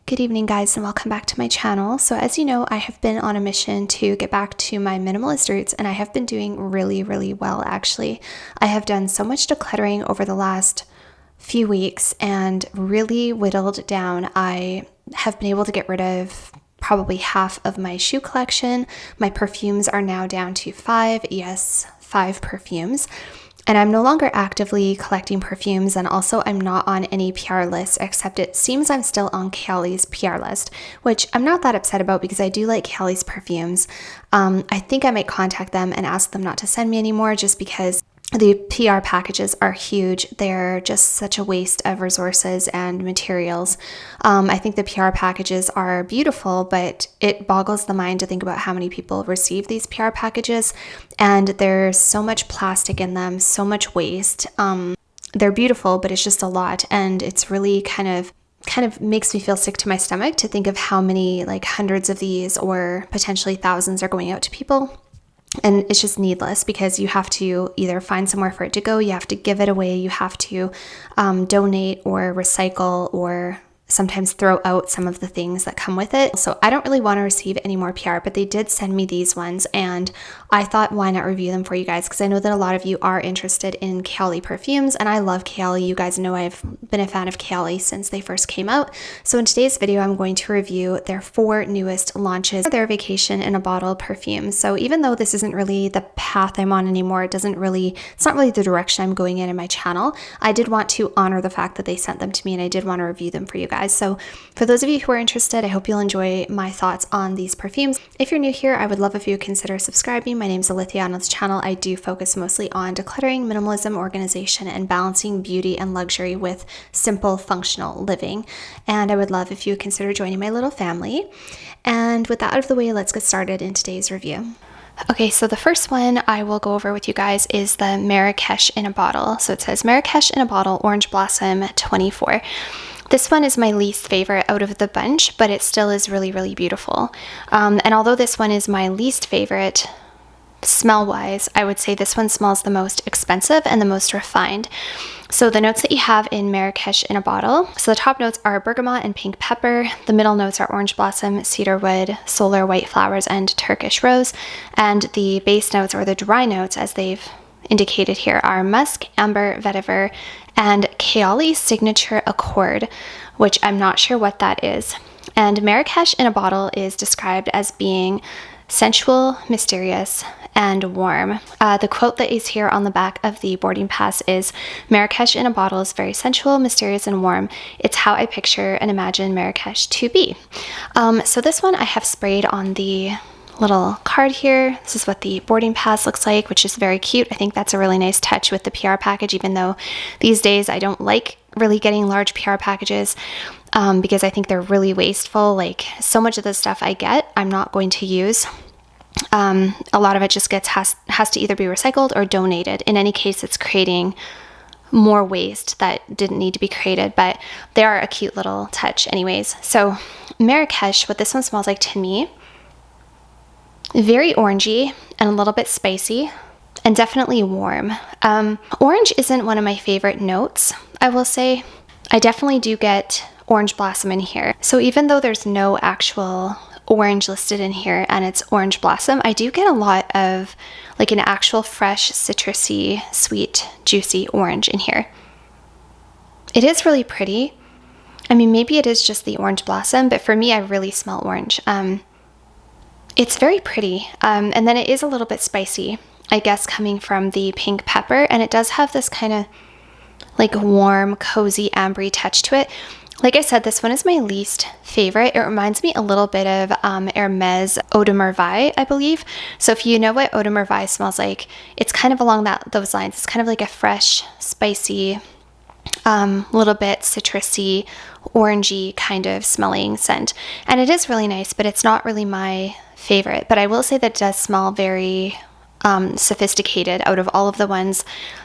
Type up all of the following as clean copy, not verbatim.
Good evening, guys, and welcome back to my channel. So as you know, I have been on a mission to get back to my minimalist roots, and I have been doing really well, actually. I have done so much decluttering over the last few weeks and really whittled down. I have been able to get rid of probably half of my shoe collection. My perfumes are now down to 5, yes, 5 perfumes. And I'm no longer actively collecting perfumes, and also I'm not on any PR list, except it seems I'm still on Kayali's PR list, which I'm not that upset about because I do like Kayali's perfumes. I think I might contact them and ask them not to send me anymore just because the PR packages are huge. They're just such a waste of resources and materials. I think the PR packages are beautiful, but it boggles the mind to think about how many people receive these PR packages, and there's so much plastic in them, so much waste. They're beautiful, but it's just a lot, and it's really kind of makes me feel sick to my stomach to think of how many, like hundreds of these or potentially thousands, are going out to people. And it's just needless because you have to either find somewhere for it to go, you have to give it away, you have to donate or recycle or sometimes throw out some of the things that come with it. So I don't really want to receive any more PR, but they did send me these ones, and I thought, why not review them for you guys? Because I know that a lot of you are interested in Kayali perfumes, and I love Kayali. You guys know I've been a fan of Kayali since they first came out. So in today's video, I'm going to review their 4 newest launches, their Vacation in a Bottle perfumes. So even though this isn't really the path I'm on anymore, it's not really the direction I'm going in my channel, I did want to honor the fact that they sent them to me, and I did want to review them for you guys. So for those of you who are interested, I hope you'll enjoy my thoughts on these perfumes. If you're new here, I would love if you would consider subscribing. My name's Alithia. On this channel, I do focus mostly on decluttering, minimalism, organization, and balancing beauty and luxury with simple, functional living. And I would love if you would consider joining my little family. And with that out of the way, let's get started in today's review. Okay, so the first one I will go over with you guys is the Marrakesh in a Bottle. So it says Marrakesh in a Bottle Orange Blossom 24. This one is my least favorite out of the bunch, but it still is really beautiful. And although this one is my least favorite, smell-wise, I would say this one smells the most expensive and the most refined. So the notes that you have in Marrakesh in a Bottle, so the top notes are bergamot and pink pepper, the middle notes are orange blossom, cedarwood, solar white flowers, and Turkish rose, and the base notes, or the dry notes as they've indicated here, are musk, amber, vetiver, and Kayali's signature accord, which I'm not sure what that is. And Marrakesh in a Bottle is described as being sensual, mysterious, and warm. The quote that is here on the back of the boarding pass is, Marrakesh in a Bottle is very sensual, mysterious, and warm. It's how I picture and imagine Marrakesh to be. So this one I have sprayed on the little card here. This is what the boarding pass looks like, which is very cute. I think that's a really nice touch with the PR package, even though these days I don't like really getting large PR packages because I think they're really wasteful. Like, so much of the stuff I get, I'm not going to use. A lot of it just has to either be recycled or donated. In any case, it's creating more waste that didn't need to be created, but they are a cute little touch anyways. So Marrakesh, what this one smells like to me, very orangey and a little bit spicy, and definitely warm. Orange isn't one of my favorite notes, I will say. I definitely do get orange blossom in here. So even though there's no actual orange listed in here and it's orange blossom, I do get a lot of like an actual fresh, citrusy, sweet, juicy orange in here. It is really pretty. I mean, maybe it is just the orange blossom, but for me, I really smell orange. It's very pretty, and then it is a little bit spicy, I guess, coming from the pink pepper, and it does have this kind of like warm, cozy, ambery touch to it. Like I said, this one is my least favorite. It reminds me a little bit of Hermes Eau de Merveille, I believe. So if you know what Eau de Merveille smells like, it's kind of along those lines. It's kind of like a fresh, spicy, little bit citrusy, orangey kind of smelling scent. And it is really nice, but it's not really my favorite. But I will say that it does smell very sophisticated. Out of all of the ones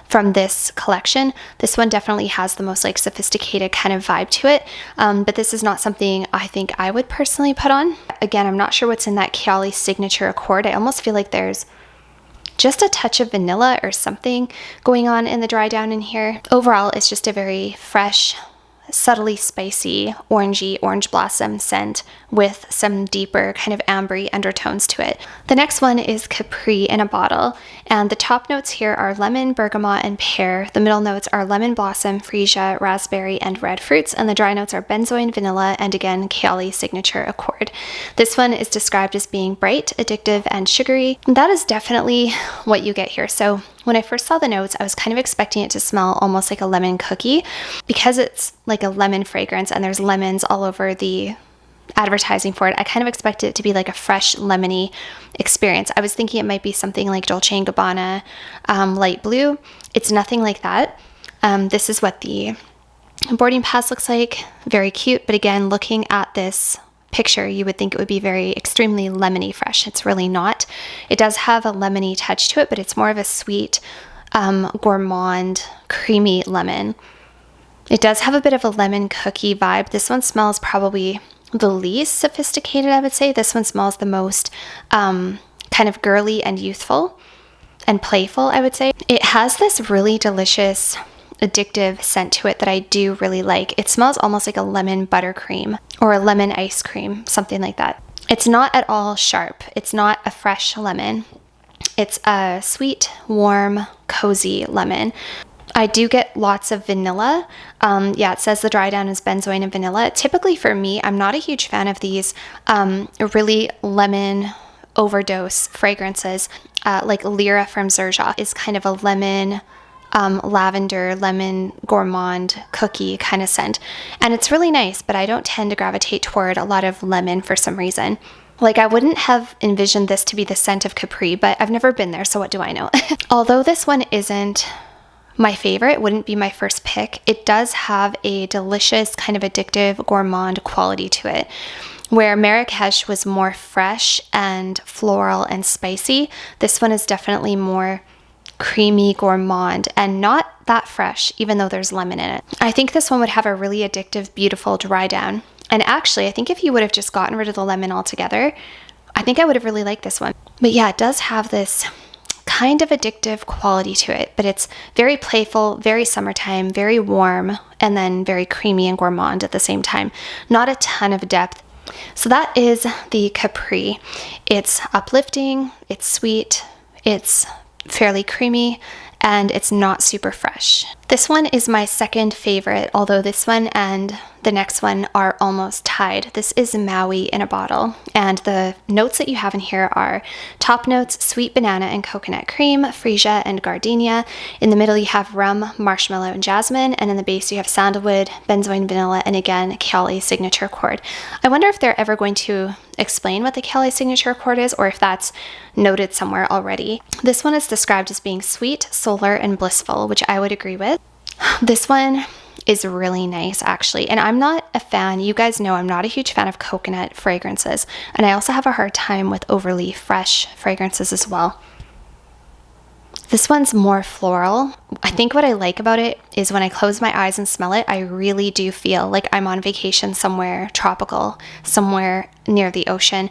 from this collection, this one definitely has the most like sophisticated kind of vibe to it, but this is not something I think I would personally put on. Again, I'm not sure what's in that Kayali signature accord. I almost feel like there's just a touch of vanilla or something going on in the dry down in here. Overall, it's just a very fresh, subtly spicy, orangey, orange blossom scent with some deeper kind of ambery undertones to it. The next one is Capri in a bottle, and the top notes here are lemon, bergamot, and pear. The middle notes are lemon blossom, freesia, raspberry, and red fruits, and the dry notes are benzoin, vanilla, and again, Kayali signature accord. This one is described as being bright, addictive, and sugary. And that is definitely what you get here. So when I first saw the notes, I was kind of expecting it to smell almost like a lemon cookie because it's like a lemon fragrance and there's lemons all over the advertising for it. I kind of expected it to be like a fresh lemony experience. I was thinking it might be something like Dolce & Gabbana light blue. It's nothing like that. This is what the boarding pass looks like. Very cute, but again, looking at this picture, you would think it would be very extremely lemony fresh. It's really not. It does have a lemony touch to it, but it's more of a sweet, gourmand, creamy lemon. It does have a bit of a lemon cookie vibe. This one smells probably the least sophisticated, I would say. This one smells the most kind of girly and youthful and playful, I would say. It has this really delicious addictive scent to it that I do really like. It smells almost like a lemon buttercream or a lemon ice cream, something like that. It's not at all sharp. It's not a fresh lemon. It's a sweet, warm, cozy lemon. I do get lots of vanilla. Yeah, it says the dry down is benzoin and vanilla. Typically for me, I'm not a huge fan of these really lemon overdose fragrances. Like Lyra from Xerjoff is kind of a lemon lavender, lemon gourmand cookie kind of scent. And it's really nice, but I don't tend to gravitate toward a lot of lemon for some reason. Like I wouldn't have envisioned this to be the scent of Capri, but I've never been there, so what do I know? Although this one isn't my favorite, wouldn't be my first pick, it does have a delicious kind of addictive gourmand quality to it. Where Marrakesh was more fresh and floral and spicy, this one is definitely more creamy gourmand and not that fresh, even though there's lemon in it. I think this one would have a really addictive, beautiful dry down. And actually, I think if you would have just gotten rid of the lemon altogether, I think I would have really liked this one. But yeah, it does have this kind of addictive quality to it, but it's very playful, very summertime, very warm, and then very creamy and gourmand at the same time. Not a ton of depth. So that is the Capri. It's uplifting, it's sweet, it's fairly creamy, and it's not super fresh. This one is my second favorite, although this one and the next one are almost tied. This is Maui in a bottle, and the notes that you have in here are top notes, sweet banana and coconut cream, freesia and gardenia. In the middle you have rum, marshmallow, and jasmine, and in the base you have sandalwood, benzoin, vanilla, and again, Kayali signature accord. I wonder if they're ever going to explain what the Kayali signature accord is, or if that's noted somewhere already. This one is described as being sweet, solar, and blissful, which I would agree with. This one is really nice, actually. And I'm not a fan, you guys know I'm not a huge fan of coconut fragrances. And I also have a hard time with overly fresh fragrances as well. This one's more floral. I think what I like about it is when I close my eyes and smell it, I really do feel like I'm on vacation somewhere tropical, somewhere near the ocean.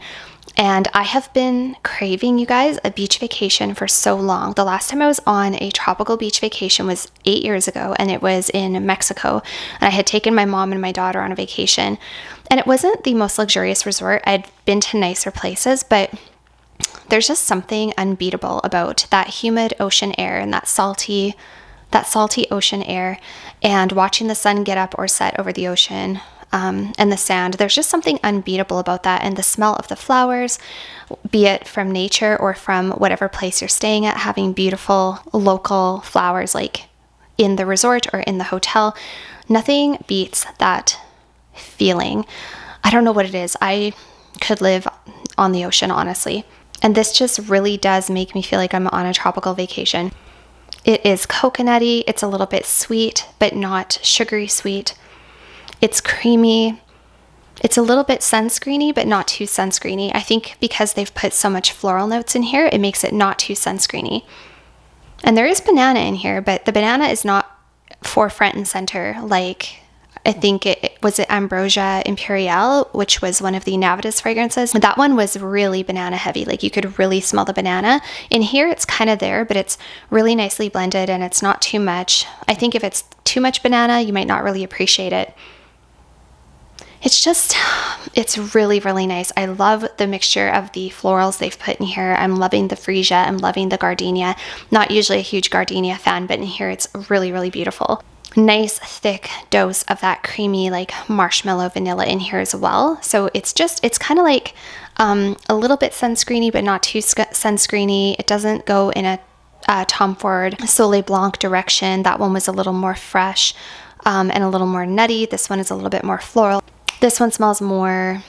And I have been craving, you guys, a beach vacation for so long. The last time I was on a tropical beach vacation was 8 years ago, and it was in Mexico. And I had taken my mom and my daughter on a vacation. And it wasn't the most luxurious resort. I'd been to nicer places, but there's just something unbeatable about that humid ocean air and that salty ocean air, and watching the sun get up or set over the ocean. And the sand, there's just something unbeatable about that. And the smell of the flowers, be it from nature or from whatever place you're staying at, having beautiful local flowers like in the resort or in the hotel, nothing beats that feeling. I don't know what it is. I could live on the ocean, honestly. And this just really does make me feel like I'm on a tropical vacation. It is coconutty, it's a little bit sweet, but not sugary sweet. It's creamy. It's a little bit sunscreeny, but not too sunscreeny. I think because they've put so much floral notes in here, it makes it not too sunscreeny. And there is banana in here, but the banana is not forefront and center like I think it was Ambrosia Imperial, which was one of the Navitas fragrances. That one was really banana heavy. Like you could really smell the banana. In here, it's kind of there, but it's really nicely blended and it's not too much. I think if it's too much banana, you might not really appreciate it. It's really, really nice. I love the mixture of the florals they've put in here. I'm loving the freesia. I'm loving the gardenia. Not usually a huge gardenia fan, but in here it's really, really beautiful. Nice thick dose of that creamy like marshmallow vanilla in here as well. So it's kind of like a little bit sunscreeny, but not too sunscreeny. It doesn't go in a Tom Ford Soleil Blanc direction. That one was a little more fresh and a little more nutty. This one is a little bit more floral. This one smells more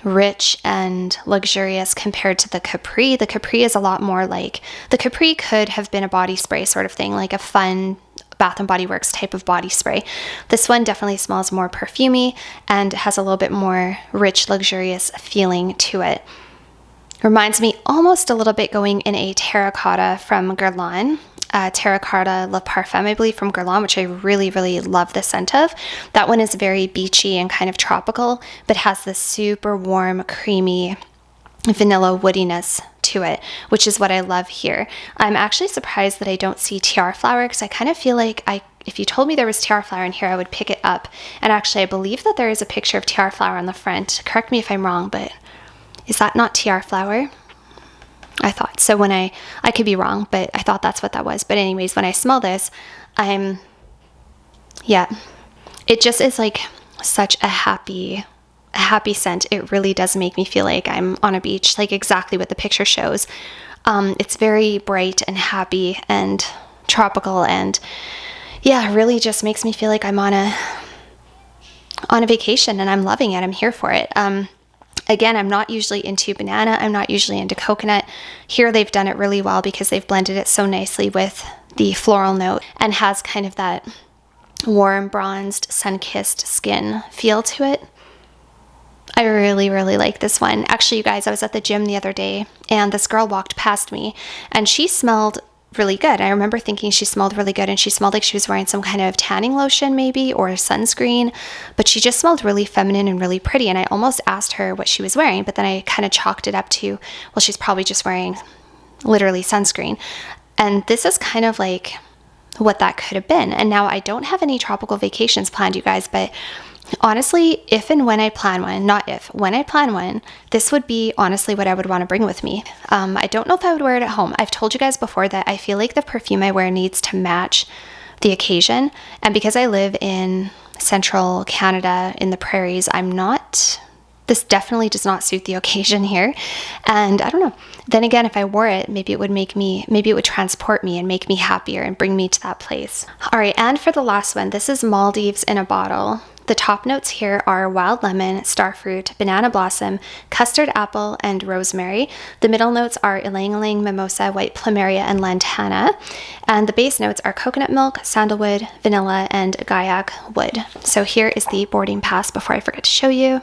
rich and luxurious compared to the Capri. The Capri is a lot more like, the Capri could have been a body spray sort of thing, like a fun Bath & Body Works type of body spray. This one definitely smells more perfumey and has a little bit more rich, luxurious feeling to it. Reminds me almost a little bit going in a terracotta from Guerlain. Terracotta Le Parfum, I believe, from Guerlain, which I really, really love the scent of. That one is very beachy and kind of tropical, but has this super warm, creamy vanilla woodiness to it, which is what I love here. I'm actually surprised that I don't see tiara flower, because I kind of feel like if you told me there was tiara flower in here, I would pick it up. And actually, I believe that there is a picture of tiara flower on the front. Correct me if I'm wrong, but is that not tiara flower? I thought so. When I could be wrong, but I thought that's what that was. But anyways, when I smell this, it just is like such a happy scent. It really does make me feel like I'm on a beach, like exactly what the picture shows. It's very bright and happy and tropical, and yeah, really just makes me feel like I'm on a vacation, and I'm loving it. I'm here for it. Again, I'm not usually into banana. I'm not usually into coconut. Here they've done it really well because they've blended it so nicely with the floral note and has kind of that warm, bronzed, sun-kissed skin feel to it. I really, really like this one. Actually, you guys, I was at the gym the other day and this girl walked past me and she smelled really good. I remember thinking she smelled really good, and she smelled like she was wearing some kind of tanning lotion maybe, or sunscreen, but she just smelled really feminine and really pretty. And I almost asked her what she was wearing, but then I kind of chalked it up to, well, she's probably just wearing literally sunscreen. And this is kind of like what that could have been. And now I don't have any tropical vacations planned, you guys, but honestly, if and when I plan one, when I plan one, this would be honestly what I would want to bring with me. I don't know if I would wear it at home. I've told you guys before that I feel like the perfume I wear needs to match the occasion. And because I live in central Canada in the prairies, this definitely does not suit the occasion here. And I don't know. Then again, if I wore it, maybe it would transport me and make me happier and bring me to that place. All right, and for the last one, this is Maldives in a bottle. The top notes here are wild lemon, starfruit, banana blossom, custard apple, and rosemary. The middle notes are ylang-ylang, mimosa, white plumeria, and lantana. And the base notes are coconut milk, sandalwood, vanilla, and gaiac wood. So here is the boarding pass before I forget to show you.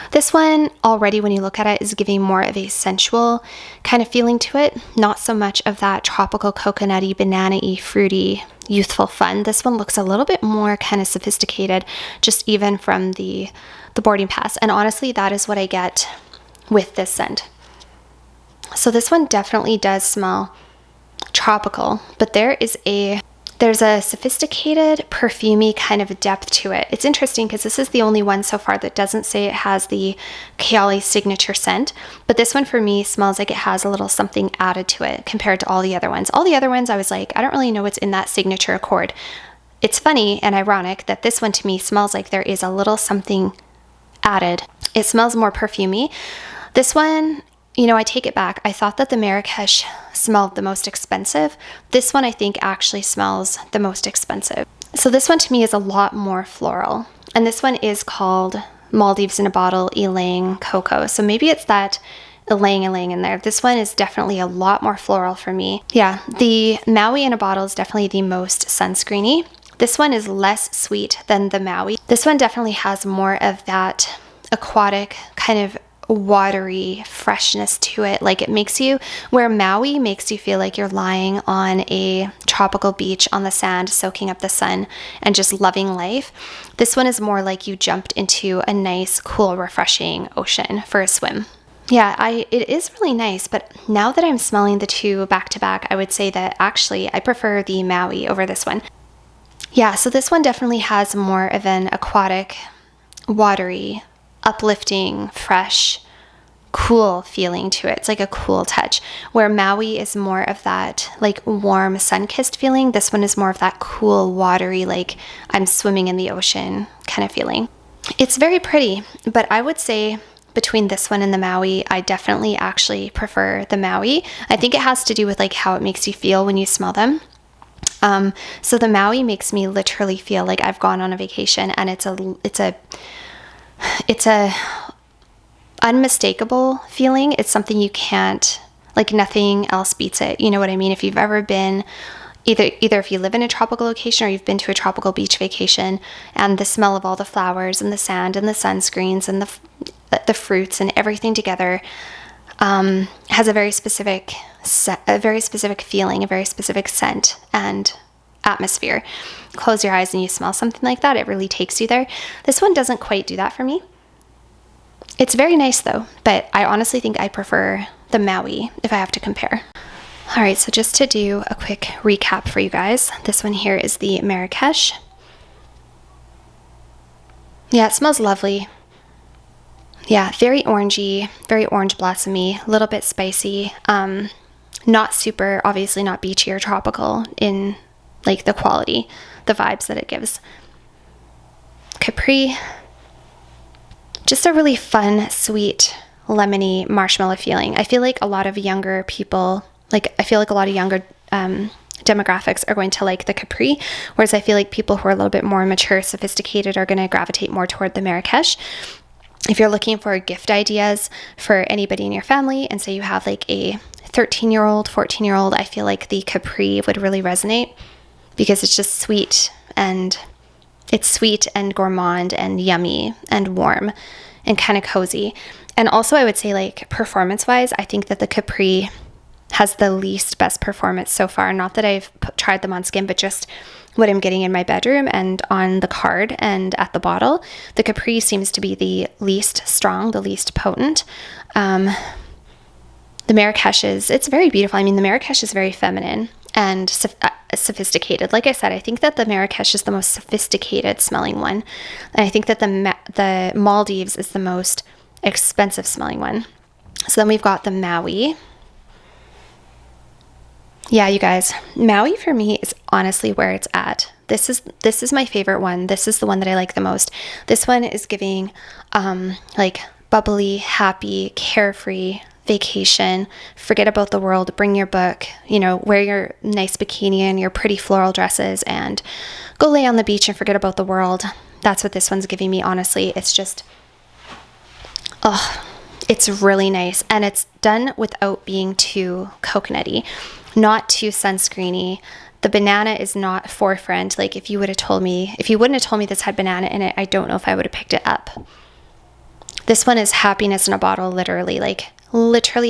This one already, when you look at it, is giving more of a sensual kind of feeling to it. Not so much of that tropical, coconutty, banana-y, fruity, youthful fun. This one looks a little bit more kind of sophisticated, just even from the boarding pass. And honestly, that is what I get with this scent. So this one definitely does smell tropical, but there's a sophisticated, perfumey kind of depth to it. It's interesting because this is the only one so far that doesn't say it has the Kayali signature scent, but this one for me smells like it has a little something added to it compared to all the other ones. All the other ones I was like, I don't really know what's in that signature accord. It's funny and ironic that this one to me smells like there is a little something added. It smells more perfumey. This one, I take it back. I thought that the Marrakesh smelled the most expensive. This one I think actually smells the most expensive. So this one to me is a lot more floral. And this one is called Maldives in a Bottle Ylang Cocoa. So maybe it's that ylang in there. This one is definitely a lot more floral for me. Yeah, the Maui in a Bottle is definitely the most sunscreeny. This one is less sweet than the Maui. This one definitely has more of that aquatic kind of watery freshness to it. Like it makes you, where Maui makes you feel like you're lying on a tropical beach on the sand, soaking up the sun and just loving life. This one is more like you jumped into a nice, cool, refreshing ocean for a swim. Yeah, it is really nice, but now that I'm smelling the two back to back, I would say that actually I prefer the Maui over this one. Yeah, so this one definitely has more of an aquatic, watery, uplifting, fresh, cool feeling to it. It's like a cool touch. Where Maui is more of that like warm sun-kissed feeling, this one is more of that cool, watery, like I'm swimming in the ocean kind of feeling. It's very pretty, but I would say between this one and the Maui, I definitely actually prefer the Maui. I think it has to do with like how it makes you feel when you smell them. So the Maui makes me literally feel like I've gone on a vacation, and it's a unmistakable feeling. It's something you can't, like nothing else beats it. You know what I mean? If you've ever been, either if you live in a tropical location or you've been to a tropical beach vacation, and the smell of all the flowers and the sand and the sunscreens and the fruits and everything together has a very specific feeling, a very specific scent and atmosphere. Close your eyes and you smell something like that, it really takes you there. This one doesn't quite do that for me. It's very nice though, but I honestly think I prefer the Maui if I have to compare. All right, so just to do a quick recap for you guys, this one here is the Marrakesh. Yeah, it smells lovely. Yeah, very orangey, very orange blossomy, a little bit spicy. Not super, obviously not beachy or tropical in like the quality, the vibes that it gives. Capri, just a really fun, sweet, lemony marshmallow feeling. I feel like a lot of younger people, demographics are going to like the Capri, whereas I feel like people who are a little bit more mature, sophisticated are going to gravitate more toward the Marrakesh. If you're looking for gift ideas for anybody in your family, and say you have like a 13-year-old, 14-year-old, I feel like the Capri would really resonate because it's just sweet, and it's sweet and gourmand and yummy and warm and kind of cozy. And also I would say like performance-wise, I think that the Capri has the least best performance so far. Not that I've tried them on skin, but just what I'm getting in my bedroom and on the card and at the bottle. The Capri seems to be the least strong, the least potent. The Marrakesh it's very beautiful. I mean, the Marrakesh is very feminine and sophisticated. Like I said, I think that the Marrakesh is the most sophisticated smelling one. And I think that the Maldives is the most expensive smelling one. So then we've got the Maui. Yeah, you guys, Maui for me is honestly where it's at. This is my favorite one. This is the one that I like the most. This one is giving like bubbly, happy, carefree vacation. Forget about the world. Bring your book, wear your nice bikini and your pretty floral dresses and go lay on the beach and forget about the world. That's what this one's giving me, honestly. It's just, it's really nice. And it's done without being too coconutty. Not too sunscreeny. The banana is not forefront. Like if you wouldn't have told me this had banana in it, I don't know if I would have picked it up. This one is happiness in a bottle, literally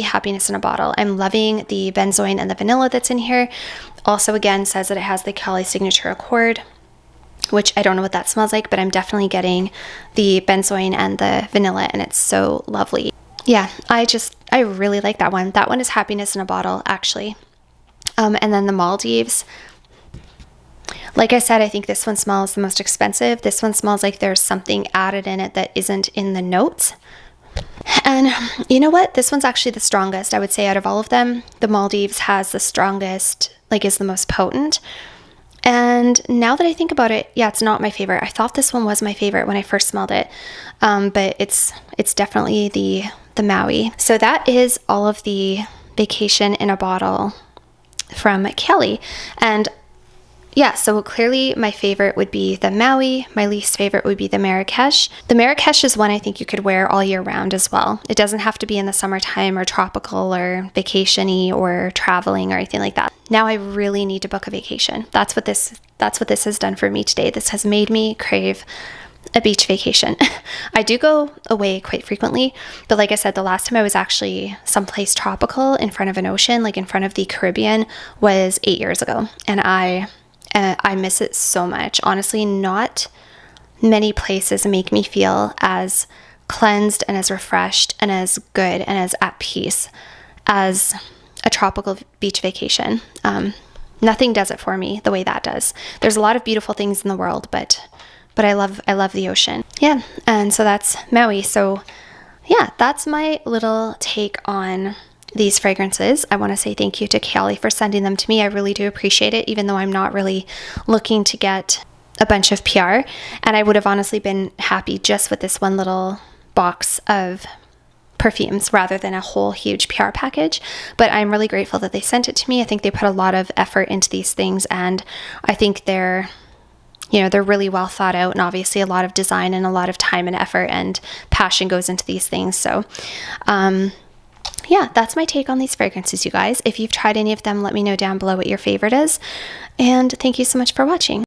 happiness in a bottle. I'm loving the benzoin and the vanilla that's in here. Also, again, says that it has the Kayali signature accord, which I don't know what that smells like, but I'm definitely getting the benzoin and the vanilla, and it's so lovely. Yeah, I really like that one. That one is happiness in a bottle, actually. And then the Maldives, like I said, I think this one smells the most expensive. This one smells like there's something added in it that isn't in the notes. And you know what? This one's actually the strongest, I would say, out of all of them. The Maldives has the strongest, is the most potent. And now that I think about it, yeah, it's not my favorite. I thought this one was my favorite when I first smelled it. But it's definitely the Maui. So that is all of the vacation in a bottle from Kayali. And yeah, so clearly my favorite would be the Maui. My least favorite would be the Marrakesh. The Marrakesh is one I think you could wear all year round as well. It doesn't have to be in the summertime or tropical or vacation-y or traveling or anything like that. Now I really need to book a vacation. That's what this has done for me today. This has made me crave a beach vacation. I do go away quite frequently, but like I said, the last time I was actually someplace tropical in front of an ocean, like in front of the Caribbean, was 8 years ago, and I miss it so much. Honestly, not many places make me feel as cleansed and as refreshed and as good and as at peace as a tropical beach vacation. Nothing does it for me the way that does. There's a lot of beautiful things in the world, but I love the ocean. Yeah, and so that's Maui. So yeah, that's my little take on these fragrances. I want to say thank you to Kayali for sending them to me. I really do appreciate it, even though I'm not really looking to get a bunch of PR. And I would have honestly been happy just with this one little box of perfumes rather than a whole huge PR package. But I'm really grateful that they sent it to me. I think they put a lot of effort into these things, and I think they're really well thought out, and obviously a lot of design and a lot of time and effort and passion goes into these things. So yeah, that's my take on these fragrances, you guys. If you've tried any of them, let me know down below what your favorite is. And thank you so much for watching.